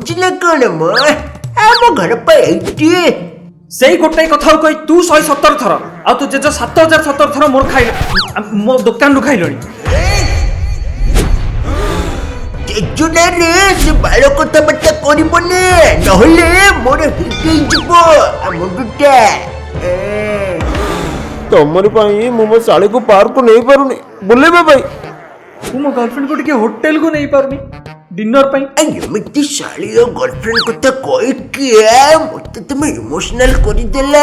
कौच ना कौन मो आम घर पे सेई गोटाई कथा कही तू 170 थर आ तू जेज 7070 थर मोर खाइ मो दुकान रु खाइलणी तेजुना रे से बाल कथा बट्टा करिबने नहले मोर हिकै जिवो मुंडुटा तमरी पाई मु मो साली को पार्क को नहीं पारुनी बुलेबे भाई तू मो गर्लफ्रेंड को टिके होटल को नहीं पारुनी डिनर पाई एमिति साली और गर्लफ्रेंड कथा कहि के मते तुम इमोशनल करि देला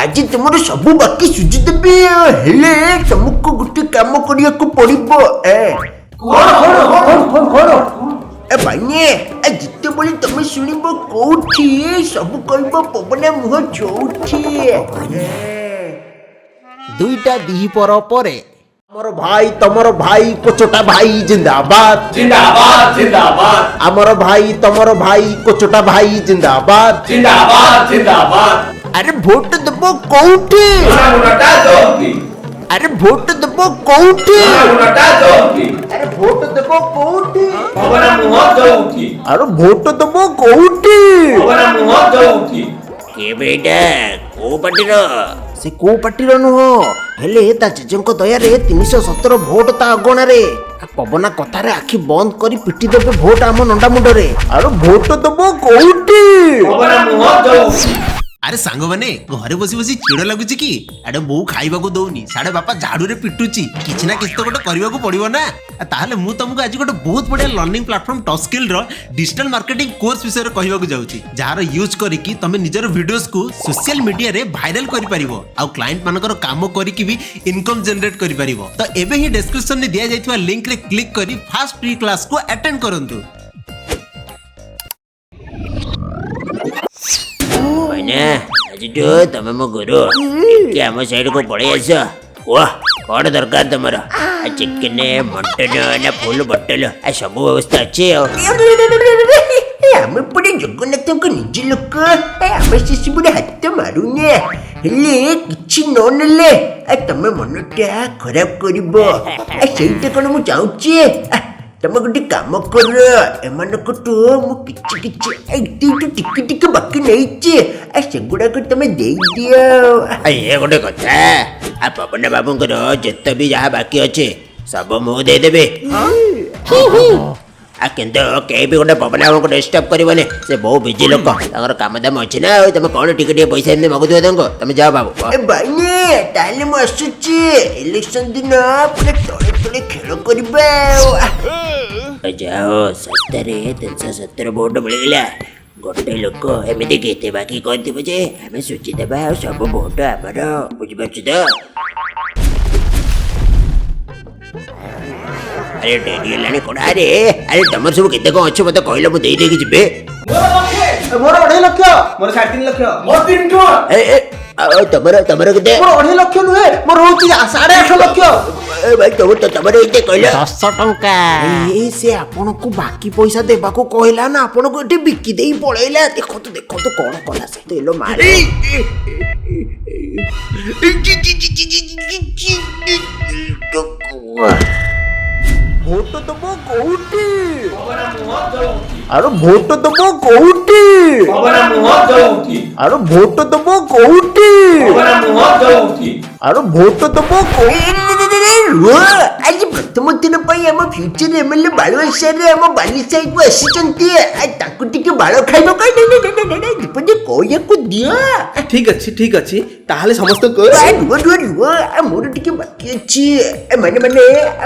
आज तुमर सब बाकी सुझि देबे हेले तुमको गुटे काम करिया को पड़िबो ए भाइने ए जिते बोली तुम सुनिबो कोठी सब कहबो पवना मुह चौठी दुईटा दिहिपर परे हमर भाई तमर भाई कोचोटा भाई जिंदाबाद जिंदाबाद जिंदाबाद हमर भाई तमर भाई कोचोटा भाई जिंदाबाद जिंदाबाद जिंदाबाद अरे वोट देबो कोठी उनटा जोती अरे वोट देबो कोठी उनटा जोती अरे वोट देबो कोठी पवन मुह जोती अरे वोट देबो कोठी पवन मुह जोती के बेटा को पार्टीर से को पार्टीर नुह हेले ता जेजंको दया रे 317 वोट ता अगणा रे पवना कथा रे आखि बंद करी पिटी देबे वोट आम नंडा मुंड रे अरे वोट देबो कोठी पवन मुह जोती अरे सांग माने घरे बसी बसी चिड़ लगुच कि आडे बो खाइबा को दउनी साडे बापा झाड़ू रे पिटुची किछ ना किछ तो गोटे करबा को पड़िबो ना ताहले मु तुमको आज गोटे बहुत बढ़िया लर्निंग प्लेटफॉर्म टॉप स्किल रो डिजिटल मार्केटिंग कोर्स विषय रे कहबा को जाउची जहार यूज करी कि तमे निजर वीडियोस को सोशल मीडिया रे वायरल करि परिबो आ क्लाइंट मानकर काम करी कि भी इनकम जनरेट करि परिबो तो एबे ही डिस्क्रिप्शन में दिया जाइतवा लिंक रे क्लिक करी फास्ट फ्री क्लास को अटेंड करंतु आज तमे मो गुरु के हम साइड को पड़े आस वाह कौन दरकार तुमर चिकन मटन ना फुल बटल सब व्यवस्था अच्छे आम पड़े जगन्नाथ को निज लोक आम से सब हाथ मारुने हेले किछि न नेले तमे मनटा खराब करबो सेटा कोन मु चाहूची तमे गोटे काम कर एमानकटो मु किछि किछि टिके टिके बाकी नैछि सेगुड़ाक तमे देई दियो ए गोटे कथा आ पवन बाबूंकर जत भी जहाँ बाकी अच्छे सब मु दे देबे आ किंतु के भी गोटे पवन बाबू को डिस्टर्ब करबने से बहुत बिजी लोक ताकर काम दाम अछि ना तमे कोन टिके टिके पैसा एने मागु दियो तंको तमे जाओ बाबू ए भाई ने ताले मु आसुची इलेक्शन दिन पूरे तळे तळे खेल करबे जाओ 370 वोट मिलगला गोटे लोक एमती केते बाकी कहते जे आम सूची देवा सब वोट आमर बुझिपारछु तो अरे डेरी लानी कोड़ा रे अरे तमर सब केते को अच्छे मते कहलो मु देई देकी जिबे मोर 2.5 लाख मोर 3.5 लाख मोर 3 टका ए तमर केते मोर 2.5 लाख नुहे मोर होची 8.5 लाख ए भाई तमर एते कहलो 10 टंका ए से आपन को बाकी पैसा देबा को कहला ना आपन को एटे बिकी देई पळैला देखो तो कोन कला से तेलो मारे वोट देबो कोठी अरे वोट देबो कोठी पवन मुह जोती अरे वोट देबो कोठी पवन मुह जोती अरे वोट देबो आज प्रथम दिन आम फ्यूचर एमएलए बालुआ सार आम बाली साई को आसी बाल खाइब कहया को दिया ठीक अच्छी ताहले समस्त को मोर टिके बाकी अछि माने माने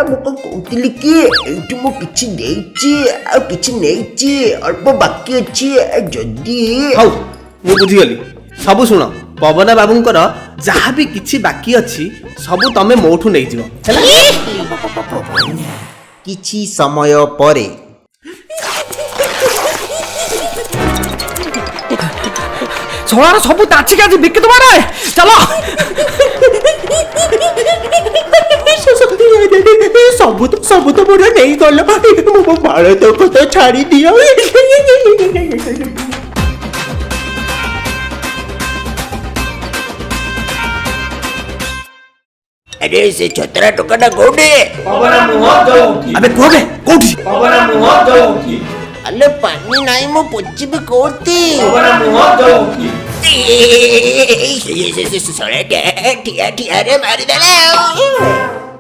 मु को कहतिली कि एटु मु किछि देछि आ किछि नेछि अल्प बाकी अछि जदी हौ मु बुझी गली सब सुनो पवन बाबूंकर जहाँ भी किछि बाकी अछि सब तमे मोठू नै जिवो किछि समय परे छोड़ा सब ताची का बिके तुम्हारे चलो सब तो मोर नहीं गलो मो बाल तो छाड़ी दियो अरे से 17 टका कोडे पवन मुह जोती अबे कोठे कोठी पवन मुह जोती ଗାଲ ପାନି ନାହିଁ ମୁଁ ପୋଛିବି କୋଉଠି ପବନ ମୁହଁ ଦଉଠି ଶଳା ଠିଆ ଠିଆରେ ମାରିଦେଲା ଆଉ